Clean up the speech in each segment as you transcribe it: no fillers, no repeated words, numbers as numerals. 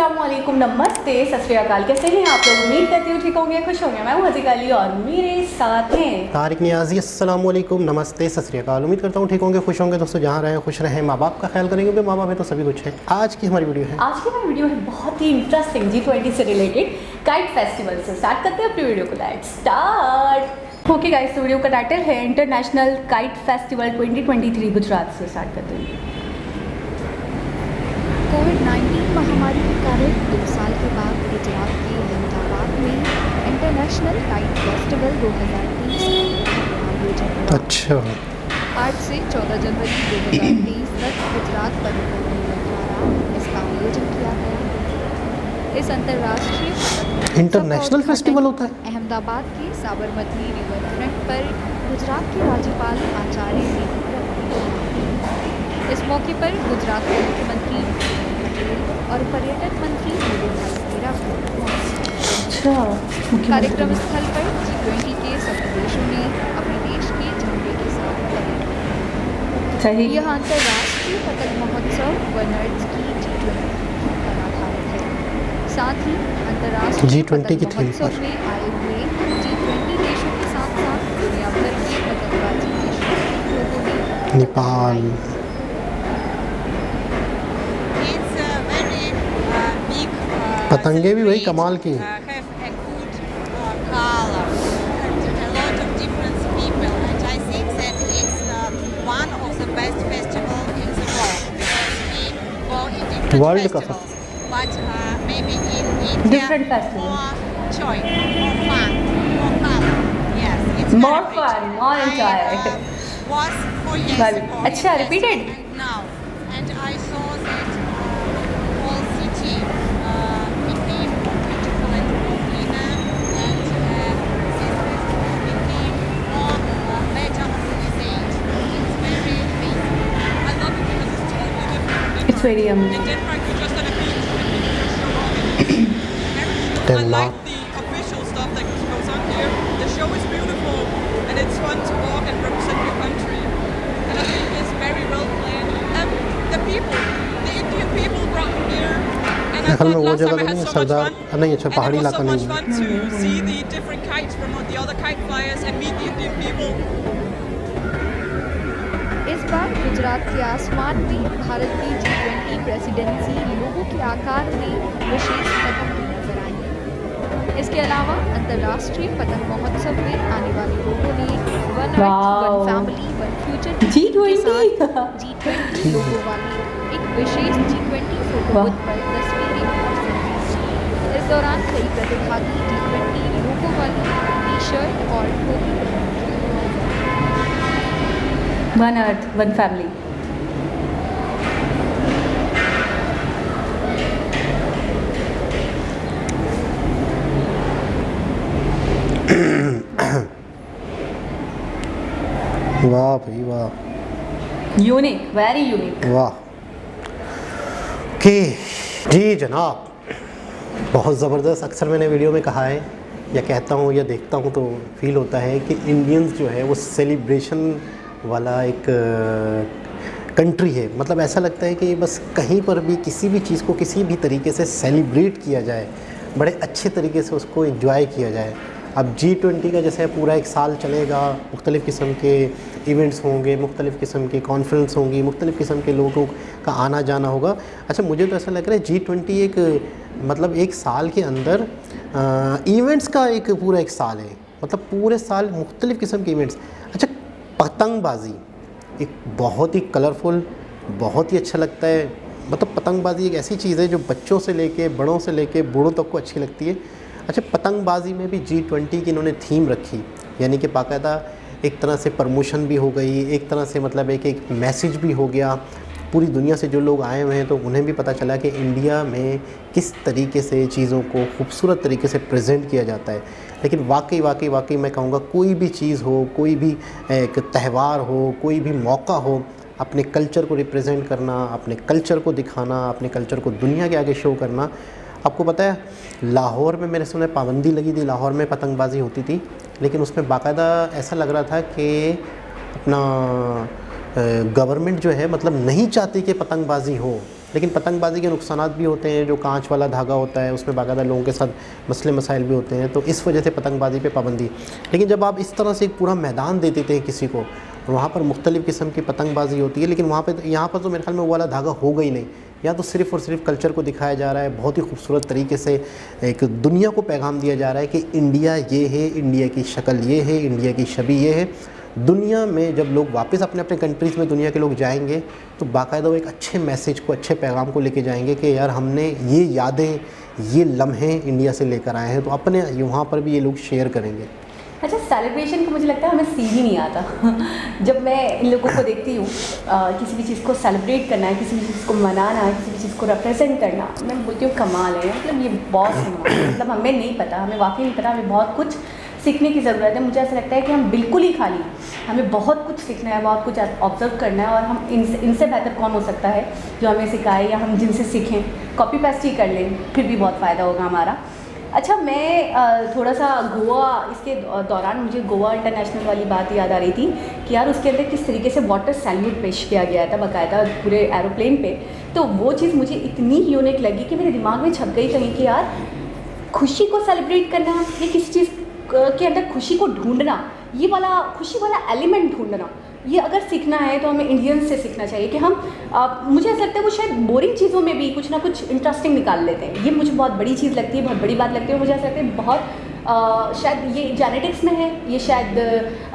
अस्सलाम वालेकुम, नमस्ते, सत श्री अकाल। कैसे हैं आप लोग? उम्मीद करती हूँ ठीक होंगे, खुश होंगे। मैं हूँ हज़ीक अली और मेरे साथ हैं तारिक नियाज़ी। अस्सलाम वालेकुम, नमस्ते, सत श्री अकाल। उम्मीद करता हूँ ठीक होंगे, खुश होंगे। दोस्तों जहाँ रहें खुश रहें, माँ बाप का ख्याल करें क्योंकि माँ बाप है तो सभी कुछ है। आज की हमारी वीडियो है बहुत ही इंटरेस्टिंग G20 से रिलेटेड काइट फेस्टिवल से स्टार्ट करते हैं अपनी वीडियो को। Let's start. ओके गाइस, तो वीडियो का टाइटल है इंटरनेशनल काइट फेस्टिवल 2023 गुजरात से स्टार्ट करते हैं। कोविड-19 महामारी के कारण 2 साल के बाद गुजरात के अहमदाबाद में इंटरनेशनल काइट फेस्टिवल 2023 का आयोजन हुआ। अच्छा, 8 से 14 जनवरी 2023 तक गुजरात पर्यटन निगम द्वारा इसका आयोजन किया गया। इस अंतर्राष्ट्रीय इंटरनेशनल फेस्टिवल होता है। अहमदाबाद के साबरमती रिवर फ्रंट पर गुजरात के राज्यपाल आचार्य देवव्रत इस मौके पर गुजरात के मुख्यमंत्री और पर्यटन मंत्री कार्यक्रम स्थल पर G20 के सभी देशों ने अपने देश के झंडे के साथ लगे। यह अंतर्राष्ट्रीय पतंग महोत्सव वन अर्थ की G20 पर आधारित है। साथ ही अंतर्राष्ट्रीय G20 की पतंग थीम महोत्सव पर में आए हुए G20 देशों के साथ साथ दुनिया भर के पतंगबाजी के शौकीन लोगों ने नेपाल, पतंगे भी वही कमाल की हैं। वर्ल्ड का सब different festival, more fun, more enjoy. अच्छा, repeated. And I saw that whole city became more beautiful and more cleaner, and this festival became more better organized. It's very amazing. I love it because it's totally different. It's very amazing. In Denmark, you're just on a beach and people just show off. Denmark. Unlike the official stuff that goes on here, the show is beautiful and it's fun to walk and represent your country. And I think it's very well planned. The people, the Indian people brought me here, and I thought last time I had so much fun. And it was so much fun to see the different kites from the other kite flyers and meet the Indian people. इस बार गुजरात के आसमान में भारत की G20 presidency लोगों के आकार में विशेष पतंग नजर आई। इसके अलावा अंतर्राष्ट्रीय पतंग महोत्सव में आने वाले लोगों ने one earth, one family, one future G20 लोगों वाली एक विशेष G20 फोटो बूथ पर तस्वीरें खींची। इस दौरान कई प्रतिभागी G20 लोगों वाली टी-शर्ट और टोपी पहने। One earth, one family. वाह भाई वाह, यूनिक, वेरी यूनिक। वाह। कि जी जनाब, बहुत ज़बरदस्त। अक्सर मैंने वीडियो में कहा है या कहता हूँ या देखता हूँ तो फील होता है कि इंडियंस जो है वो सेलिब्रेशन वाला एक कंट्री है। मतलब ऐसा लगता है कि बस कहीं पर भी किसी भी चीज़ को किसी भी तरीके से सेलिब्रेट किया जाए, बड़े अच्छे तरीके से उसको एंजॉय किया जाए। अब G20 का जैसे पूरा एक साल चलेगा, मुख्तलिफ़ किस्म के इवेंट्स होंगे, मुख्तलिफ़ किस्म की कॉन्फ्रेंस होंगी, मुख्तलिफ़ किस्म के लोगों का आना जाना होगा। अच्छा, मुझे तो ऐसा लग रहा है G20 एक मतलब एक साल के अंदर इवेंट्स का एक पूरा एक साल है। मतलब पूरे साल मुख्तलिफ़ किस्म के इवेंट्स। अच्छा, पतंगबाज़ी एक बहुत ही कलरफुल, बहुत ही अच्छा लगता है। मतलब पतंगबाज़ी एक ऐसी चीज़ है जो बच्चों से लेके बड़ों से लेके बूढ़ों तक को अच्छी लगती है। अच्छा, पतंगबाज़ी में भी G20 की इन्होंने थीम रखी, यानी कि बाकायदा एक तरह से प्रमोशन भी हो गई, एक तरह से मतलब एक मैसेज भी हो गया। पूरी दुनिया से जो लोग आए हुए हैं तो उन्हें भी पता चला कि इंडिया में किस तरीके से चीज़ों को खूबसूरत तरीके से प्रेजेंट किया जाता है। लेकिन वाकई मैं कहूँगा, कोई भी चीज़ हो, कोई भी एक त्यौहार हो, कोई भी मौका हो, अपने कल्चर को रिप्रेजेंट करना, अपने कल्चर को दिखाना, अपने कल्चर को दुनिया के आगे शो करना। आपको पता है, लाहौर में मैंने सुना पाबंदी लगी थी, लाहौर में पतंगबाज़ी होती थी, लेकिन उसमें बाकायदा ऐसा लग रहा था कि अपना गवर्नमेंट जो है मतलब नहीं चाहती कि पतंगबाज़ी हो, लेकिन पतंगबाजी के नुकसानात भी होते हैं, जो कांच वाला धागा होता है उसमें बाकायदा लोगों के साथ मसले मसाइल भी होते हैं, तो इस वजह से पतंगबाजी पे पाबंदी। लेकिन जब आप इस तरह से एक पूरा मैदान दे देते हैं किसी को, वहाँ पर मुख्तलिफ़ किस्म की पतंगबाजी होती है, लेकिन वहाँ पे यहाँ पर तो मेरे ख्याल में वो वाला धागा होगा ही नहीं। या तो सिर्फ़ और सिर्फ कल्चर को दिखाया जा रहा है, बहुत ही खूबसूरत तरीके से एक दुनिया को पैगाम दिया जा रहा है कि इंडिया ये है, इंडिया की शक्ल ये है, इंडिया की छवि ये है। दुनिया में जब लोग वापस अपने अपने कंट्रीज़ में दुनिया के लोग जाएंगे तो बाकायदा वो एक अच्छे मैसेज को, अच्छे पैगाम को लेके जाएंगे कि यार हमने ये यादें, ये लम्हे इंडिया से लेकर आए हैं, तो अपने वहाँ पर भी ये लोग शेयर करेंगे। अच्छा, सेलिब्रेशन का मुझे लगता है हमें सीन ही नहीं आता। जब मैं इन लोगों को देखती हूँ किसी भी चीज़ को सेलिब्रेट करना है, किसी भी चीज़ को मनाना है, किसी भी चीज़ को रिप्रेजेंट करना, मैं बोलती हूँ कमाल है, मतलब ये बहुत मतलब हमें नहीं पता, हमें वाकई नहीं पता, हमें बहुत कुछ सीखने की ज़रूरत है। मुझे ऐसा लगता है कि हम बिल्कुल ही खाली, हमें बहुत कुछ सीखना है, बहुत कुछ ऑब्जर्व करना है, और हम इनसे बेहतर कौन हो सकता है जो हमें सिखाए या हम जिनसे सीखें। कॉपी पेस्ट ही कर लें फिर भी बहुत फ़ायदा होगा हमारा। अच्छा, मैं थोड़ा सा गोवा, इसके दौरान मुझे गोवा इंटरनेशनल वाली बात याद आ रही थी कि यार उसके अंदर किस तरीके से वाटर सैल्यूट पेश किया गया था बाकायदा पूरे एरोप्लेन पे। तो वो चीज़ मुझे इतनी यूनिक लगी कि मेरे दिमाग में छप गई कहीं कि यार खुशी को सेलिब्रेट करना या किसी चीज़ के अंदर खुशी को ढूंढना, ये वाला खुशी वाला एलिमेंट ढूंढना, ये अगर सीखना है तो हमें इंडियंस से सीखना चाहिए कि हम मुझे ऐसा लगता है वो शायद बोरिंग चीज़ों में भी कुछ ना कुछ इंटरेस्टिंग निकाल लेते हैं। ये मुझे बहुत बड़ी चीज़ लगती है, बहुत बड़ी बात लगती है। मुझे ऐसा लगता है बहुत शायद ये जेनेटिक्स में है, ये शायद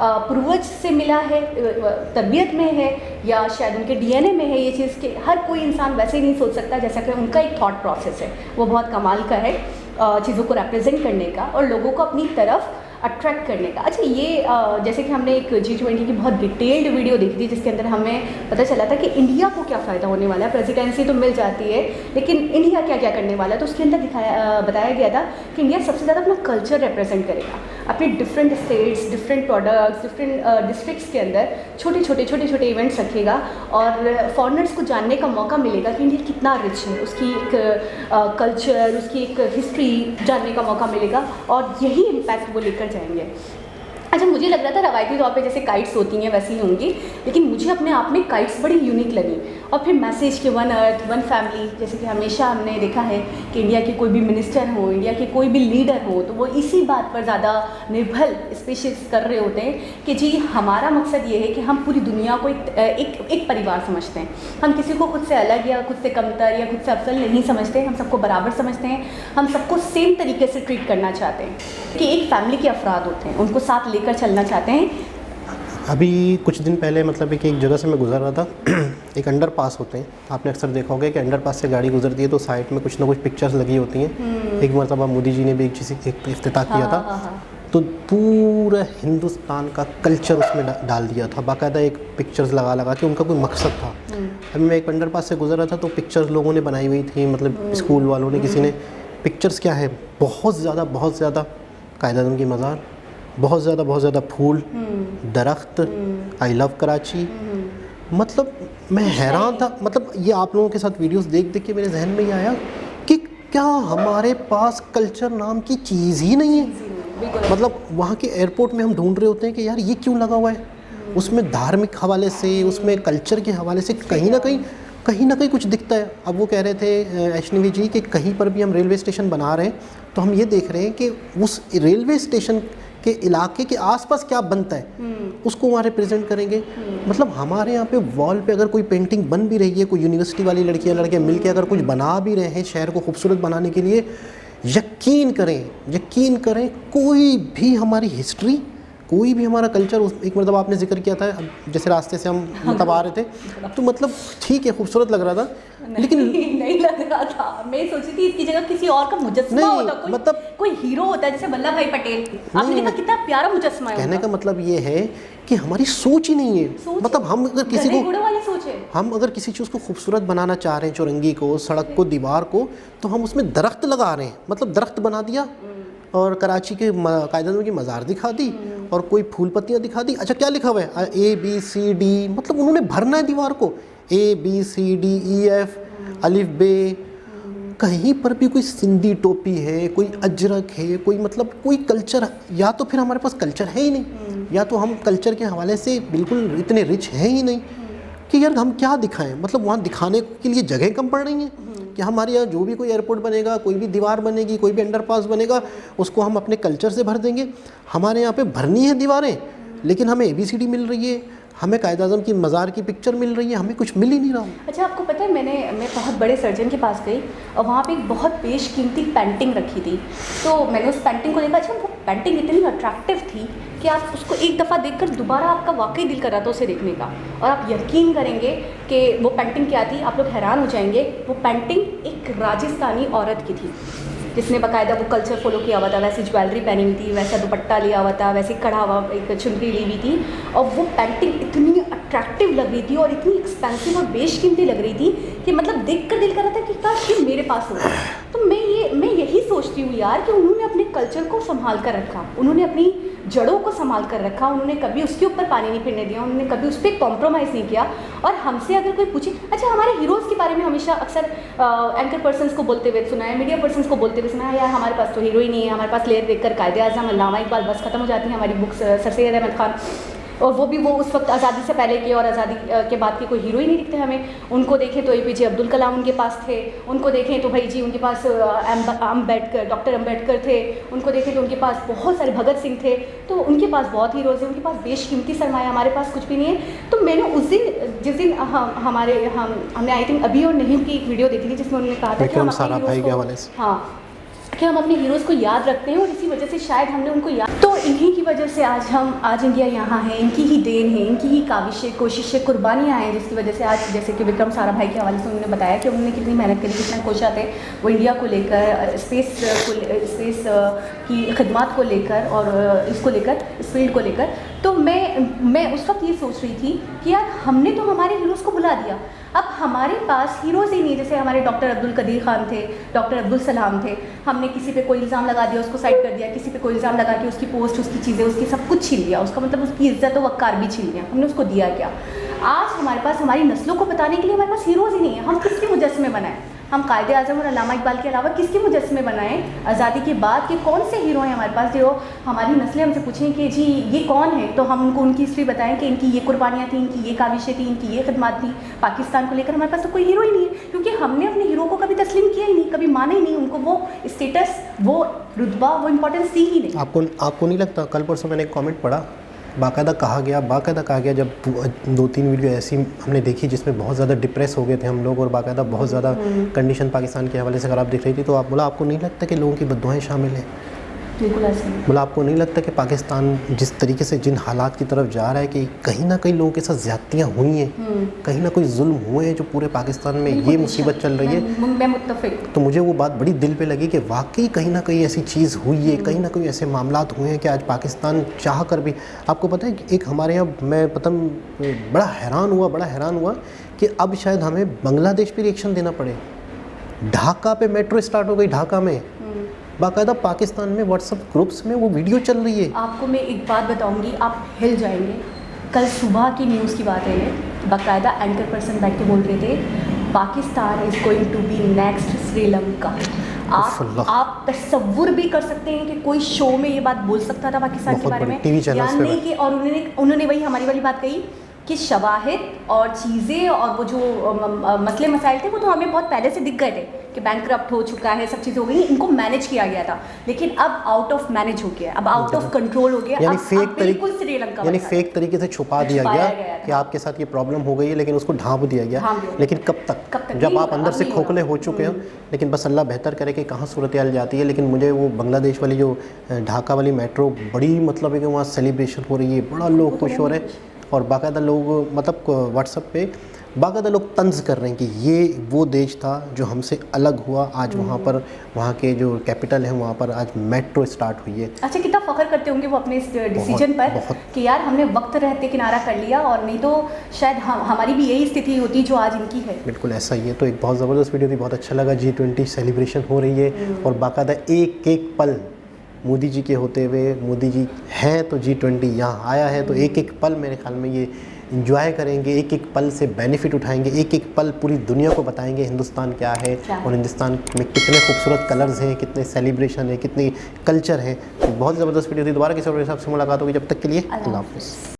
पूर्वज से मिला है, तरबियत में है, या शायद उनके डीएनए में है ये चीज़ कि हर कोई इंसान वैसे ही नहीं सोच सकता जैसा कि उनका एक थॉट प्रोसेस है, वो बहुत कमाल का है चीज़ों को रिप्रेजेंट करने का और लोगों को अपनी तरफ अट्रैक्ट करने का। अच्छा, ये जैसे कि हमने एक G20 की बहुत डिटेल्ड वीडियो देखी थी जिसके अंदर हमें पता चला था कि इंडिया को क्या फ़ायदा होने वाला है। प्रेसिडेंसी तो मिल जाती है लेकिन इंडिया क्या क्या करने वाला है, तो उसके अंदर बताया गया था कि इंडिया सबसे ज़्यादा अपना कल्चर रिप्रेजेंट करेगा, अपने different states, different products, different districts के अंदर छोटे छोटे इवेंट्स रखेगा और फॉरेनर्स को जानने का मौका मिलेगा कि इंडिया कितना रिच है, उसकी एक कल्चर, उसकी एक हिस्ट्री जानने का मौका मिलेगा और यही इम्पैक्ट वो लेकर जाएंगे। अच्छा, मुझे लग रहा था रवायती तौर पे जैसे काइट्स होती हैं वैसी ही होंगी, लेकिन मुझे अपने आप में काइट्स बड़ी यूनिक लगी। और फिर मैसेज के वन अर्थ वन फैमिली, जैसे कि हमेशा हमने देखा है कि इंडिया के कोई भी मिनिस्टर हो, इंडिया के कोई भी लीडर हो, तो वो इसी बात पर ज़्यादा निर्भर स्पेशस कर रहे होते हैं कि जी हमारा मकसद ये है कि हम पूरी दुनिया को एक परिवार समझते हैं। हम किसी को खुद से अलग या खुद से कमतर या खुद से अफजल नहीं समझते, हम सबको बराबर समझते हैं, हम सबको सेम तरीके से ट्रीट करना चाहते हैं कि एक फैमिली के अफराद होते हैं, उनको साथ लेकर चलना चाहते हैं। अभी कुछ दिन पहले मतलब कि एक जगह से मैं गुजर रहा था, एक अंडर पास होते हैं, आपने अक्सर देखा होगा कि अंडर पास से गाड़ी गुजरती है तो साइड में कुछ ना कुछ पिक्चर्स लगी होती हैं। एक मरतबा मोदी जी ने भी एक चीज़ एक इफ्तिताह किया था, तो पूरा हिंदुस्तान का कल्चर उसमें डाल दिया था, बाकायदा एक पिक्चर्स लगा के उनका कोई मकसद था। अभी मैं एक अंडर पास से गुजर रहा था तो पिक्चर्स लोगों ने बनाई हुई थी, मतलब स्कूल वालों ने, किसी ने पिक्चर्स क्या है, बहुत ज़्यादा कायद-ए-आज़म की मज़ार, बहुत ज़्यादा फूल, दरख्त, आई लव कराची। मतलब मैं हैरान था, मतलब ये आप लोगों के साथ वीडियोस देख के मेरे जहन में ये आया कि क्या हमारे पास कल्चर नाम की चीज़ ही नहीं है। मतलब वहाँ के एयरपोर्ट में हम ढूंढ रहे होते हैं कि यार ये क्यों लगा हुआ है, उसमें धार्मिक हवाले से, उसमें कल्चर के हवाले से कहीं ना कहीं कुछ दिखता है। अब वो कह रहे थे ऐशनवी जी कि कहीं पर भी हम रेलवे स्टेशन बना रहे हैं तो हम ये देख रहे हैं कि उस रेलवे स्टेशन के इलाके के आसपास क्या बनता है उसको वहाँ रिप्रेजेंट करेंगे। मतलब हमारे यहाँ पे वॉल पे अगर कोई पेंटिंग बन भी रही है, कोई यूनिवर्सिटी वाली लड़कियाँ लड़के मिल के अगर कुछ बना भी रहे हैं शहर को खूबसूरत बनाने के लिए, यकीन करें कोई भी हमारी हिस्ट्री, कोई भी हमारा कल्चर, एक मतलब आपने जिक्र किया था जैसे रास्ते से हम मतलब आ रहे थे तो मतलब ठीक है खूबसूरत लग रहा था, लेकिन नहीं लग रहा था। मैं सोची थी इसकी जगह किसी और का मुजस्समा होता, कोई मतलब कोई हीरो होता है जैसे वल्लभ भाई पटेल। आपने देखा कितना प्यारा मुजस्समा है। कहने का मतलब ये है कि हमारी सोच ही नहीं है। मतलब हम अगर किसी चीज़ को खूबसूरत बनाना चाह रहे हैं, चौरंगी को, सड़क को, दीवार को, तो हम उसमें दरख्त लगा रहे हैं। मतलब दरख्त बना दिया और कराची के कायद-ए-आज़म की मज़ार दिखा दी और कोई फूल पत्तियाँ दिखा दी। अच्छा, क्या लिखा हुआ है ABCD, मतलब उन्होंने भरना है दीवार को ABCDEF अलिफ बे। कहीं पर भी कोई सिंधी टोपी है, कोई अजरक है, कोई मतलब कोई कल्चर, या तो फिर हमारे पास कल्चर है ही नहीं, या तो हम कल्चर के हवाले से बिल्कुल इतने रिच हैं ही नहीं। कि यार हम क्या दिखाएं, मतलब वहाँ दिखाने के लिए जगह कम पड़ रही हैं कि हमारे यहाँ जो भी कोई एयरपोर्ट बनेगा, कोई भी दीवार बनेगी, कोई भी अंडरपास बनेगा, उसको हम अपने कल्चर से भर देंगे। हमारे यहाँ पे भरनी है दीवारें, लेकिन हमें ABCD मिल रही है, हमें कायद आज़म की मज़ार की पिक्चर मिल रही है, हमें कुछ मिल ही नहीं रहा। अच्छा, आपको पता है मैं बहुत बड़े सर्जन के पास गई और वहाँ पे एक बहुत बेशकीमती पेंटिंग रखी थी। तो मैंने उस पेंटिंग को देखा। अच्छा, वो पेंटिंग इतनी अट्रैक्टिव थी कि आप उसको एक दफ़ा देखकर दोबारा आपका वाकई दिल कर रहा था उसे देखने का। और आप यकीन करेंगे कि वो पेंटिंग क्या थी, आप लोग हैरान हो जाएंगे। वो पेंटिंग एक राजस्थानी औरत की थी जिसने बाकायदा वो कल्चर फॉलो किया हुआ था, वैसी ज्वेलरी पहनी हुई थी, वैसा दुपट्टा लिया हुआ था, वैसे कढ़ा हुआ एक चुनरी ली हुई थी। और वो पेंटिंग इतनी अट्रैक्टिव लग रही थी और इतनी एक्सपेंसिव और बेशकीमती लग रही थी कि मतलब देखकर दिल कर रहा था कि काश ये मेरे पास हो। तो मैं यही सोचती हूँ यार कि उन्होंने अपने कल्चर को संभाल कर रखा, उन्होंने अपनी जड़ों को संभाल कर रखा, उन्होंने कभी उसके ऊपर पानी नहीं फिरने दिया, उन्होंने कभी उस पर कॉम्प्रोमाइज़ नहीं किया। और हमसे अगर कोई पूछे, अच्छा हमारे हीरोज़ के बारे में हमेशा अक्सर एंकर पर्सन्स को बोलते हुए सुना है, मीडिया पर्सन्स को बोलते हुए सुना है, यार हमारे पास तो हीरो ही नहीं है, हमारे पास लेर देखकर कायदे आज़म, अल्लामा इकबाल, बस खत्म हो जाती है हमारी बुक्स, सर सैयद अहमद खान, और वो भी वो उस वक्त आज़ादी से पहले के और आज़ादी के बाद के कोई हीरो ही नहीं दिखते हमें। उनको देखें तो APJ अब्दुल कलाम उनके पास थे, उनको देखें तो भाई जी उनके पास अम्बेडकर, डॉक्टर अम्बेडकर थे, उनको देखें तो उनके पास बहुत सारे भगत सिंह थे। तो उनके पास बहुत हीरोज़ हैं, उनके पास बेशकीमती सरमाया, हमारे पास कुछ भी नहीं है। तो मैंने उस दिन जिस दिन हमने आई थिंक अभी और नहीं की एक वीडियो देखी थी जिसमें उन्होंने कहा था कि हम अपने हीरोज़ को, हाँ, कि हम अपने हीरोज़ को याद रखते हैं और इसी वजह से शायद हमने उनको याद, तो इन्हीं की वजह से आज इंडिया यहाँ है, इनकी ही देन है, इनकी ही काविशें, कोशिशें, कुर्बानियाँ हैं, जिसकी वजह से आज, जैसे कि विक्रम साराभाई के हवाले से उन्होंने बताया कि उन्होंने कितनी मेहनत करी, कितना कोशिश थे वो इंडिया को लेकर, स्पेस की खिदमत को लेकर और इसको लेकर, इस फील्ड को लेकर। तो मैं उस वक्त ये सोच रही थी कि यार हमने तो हमारे हीरोज़ को भुला दिया, अब हमारे पास हीरोज़ ही नहीं। जैसे हमारे डॉक्टर अब्दुल कदीर खान थे, डॉक्टर अब्दुल सलाम थे, हमने किसी पे कोई इल्ज़ाम लगा दिया, उसको साइड कर दिया, किसी पे कोई इल्ज़ाम लगा के उसकी पोस्ट, उसकी चीज़ें, उसकी सब कुछ छीन लिया, उसका मतलब उसकी इज़्ज़त व वक़ार भी छीन लिया, हमने उसको दिया क्या? आज हमारे पास हमारी नस्लों को बताने के लिए हमारे पास हीरोज़ ही नहीं है। हम किसके मुजस्समे बनाएं? हम कायदे आज़म और अल्लामा इकबाल के अलावा किसके मुजस्समे बनाएं? आज़ादी के बाद के कौन से हीरो हैं हमारे पास जो हमारी नस्लें हमसे पूछें कि जी ये कौन है, तो हम उनको उनकी हिस्ट्री बताएं कि इनकी ये कुर्बानियाँ थी, इनकी ये काविशें थी, इनकी ये खिदमत थी। पाकिस्तान को लेकर हमारे पास तो कोई हीरो ही नहीं है, क्योंकि हमने अपने हीरो को कभी तस्लीम किया ही नहीं, कभी माना ही नहीं, उनको वो स्टेटस, वो रुतबा, वो इम्पोर्टेंस दी ही नहीं। आपको नहीं लगता? कल परसों मैंने एक कमेंट पढ़ा, बाकायदा कहा गया, जब 2-3 वीडियो ऐसी हमने देखी जिसमें बहुत ज़्यादा डिप्रेस हो गए थे हम लोग और बाकायदा बहुत ज़्यादा कंडीशन पाकिस्तान के हवाले से ख़राब दिख रही थी, तो आप बोला आपको नहीं लगता कि लोगों की बद्दुआएं शामिल हैं? बिल्कुल ऐसे बोला आपको नहीं लगता कि पाकिस्तान जिस तरीके से जिन हालात की तरफ जा रहा है कि कहीं ना कहीं लोगों के साथ ज़्यादतियाँ हुई हैं, कहीं ना कोई जुल्म हुए हैं जो पूरे पाकिस्तान में ये मुसीबत चल रही है? मैं मुत्तफ़िक। तो मुझे वो बात बड़ी दिल पे लगी कि वाकई कहीं ना कहीं ऐसी चीज़ हुई है, कहीं ना कहीं ऐसे मामलात हुए हैं कि आज पाकिस्तान चाह कर भी, आपको पता है कि एक हमारे यहाँ मैं बड़ा हैरान हुआ कि अब शायद हमें बांग्लादेश पे रिएक्शन देना पड़े। ढाका पे मेट्रो स्टार्ट हो गई, ढाका में बाकायदा पाकिस्तान में व्हाट्सएप ग्रुप्स में वो वीडियो चल रही है। आपको मैं एक बात बताऊंगी, आप हिल जाएंगे। कल सुबह की न्यूज़ की बात है, बाकायदा एंकर पर्सन बैठ के बोल रहे थे Pakistan is going to be next Sri Lanka. आप तसव्वुर भी कर सकते हैं कि कोई शो में ये बात बोल सकता था पाकिस्तान के बारे में, यानी कि, और उन्होंने वही हमारी वाली बात कही कि शवाहिद और चीज़ें और वो जो मसले मसाइल थे वो तो हमें बहुत पहले से दिख गए थे कि बैंकरप्ट हो चुका है, सब चीज़ें हो गई, इनको मैनेज किया गया था, लेकिन अब आउट ऑफ मैनेज हो गया, अब आउट ऑफ कंट्रोल हो गया, यानी फेक तरीके से छुपा दिया गया कि आपके साथ ये प्रॉब्लम हो गई है, लेकिन उसको ढांप दिया गया। लेकिन कब तक जब आप अंदर से खोखले हो चुके हो। लेकिन बस अल्लाह बेहतर करे कि कहाँ सूरत हाल जाती है। लेकिन मुझे वो बांग्लादेश वाली जो ढाका वाली मेट्रो बड़ी मतलब है कि वहाँ सेलिब्रेशन हो रही है, बड़ा लोग खुश हो रहे हैं और बाकायदा लोग मतलब व्हाट्सएप पे बाकायदा लोग तंज कर रहे हैं कि ये वो देश था जो हमसे अलग हुआ, आज वहाँ पर वहाँ के जो कैपिटल है वहाँ पर आज मेट्रो स्टार्ट हुई है। अच्छा, कितना फ़ख्र करते होंगे वो अपने इस डिसीजन पर कि यार हमने वक्त रहते किनारा कर लिया, और नहीं तो शायद हमारी भी यही स्थिति होती जो आज इनकी है। बिल्कुल ऐसा ही है। तो एक बहुत ज़बरदस्त वीडियो थी, बहुत अच्छा लगा। G20 सेलिब्रेशन हो रही है और बाकायदा एक एक पल मोदी जी के होते हुए, मोदी जी हैं तो G20 यहाँ आया है, तो एक एक पल मेरे ख्याल में ये इंजॉय करेंगे, एक एक पल से बेनिफिट उठाएंगे, एक एक पल पूरी दुनिया को बताएंगे हिंदुस्तान क्या है और हिंदुस्तान में कितने खूबसूरत कलर्स हैं, कितने सेलिब्रेशन है, कितनी कल्चर है। तो बहुत ज़बरदस्त वीडियो थी। दोबारा किसी और हिसाब से मुलाकात होगी, जब तक के लिए अल्लाह हाफ़िज़।